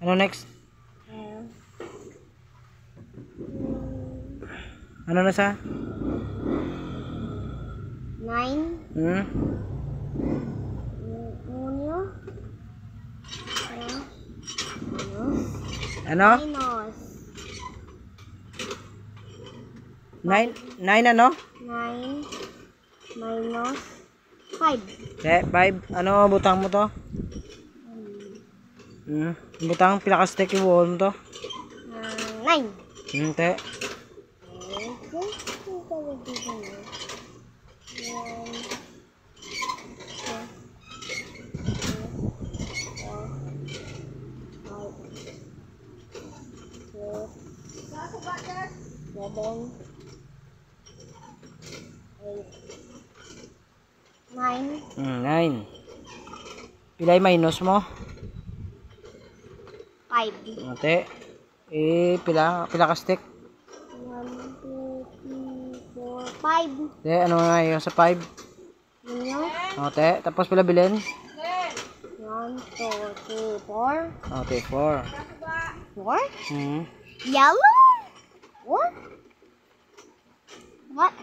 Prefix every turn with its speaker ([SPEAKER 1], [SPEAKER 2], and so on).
[SPEAKER 1] Ano next? Ano na sa?
[SPEAKER 2] 9.
[SPEAKER 1] Hmm?
[SPEAKER 2] Unyo.
[SPEAKER 1] Ano?
[SPEAKER 2] Minus.
[SPEAKER 1] 9 ano?
[SPEAKER 2] 9 minus 5.
[SPEAKER 1] 5. Ano butang mo to? Butang pinaka-stick yung buhon mo to?
[SPEAKER 2] 9.
[SPEAKER 1] Te.
[SPEAKER 2] Nine.
[SPEAKER 1] 9. Pilay minus mo?
[SPEAKER 2] 5.
[SPEAKER 1] Te. Pila ka stick?
[SPEAKER 2] 1, 2, 3, 4, 5.
[SPEAKER 1] Te, ano nga yung sa 5?
[SPEAKER 2] Ninyo?
[SPEAKER 1] Te. Tapos pila bilhin?
[SPEAKER 2] 1, 2, 3, 4.
[SPEAKER 1] Te, 4.
[SPEAKER 2] 4?
[SPEAKER 1] Hmm.
[SPEAKER 2] Yellow? What? What?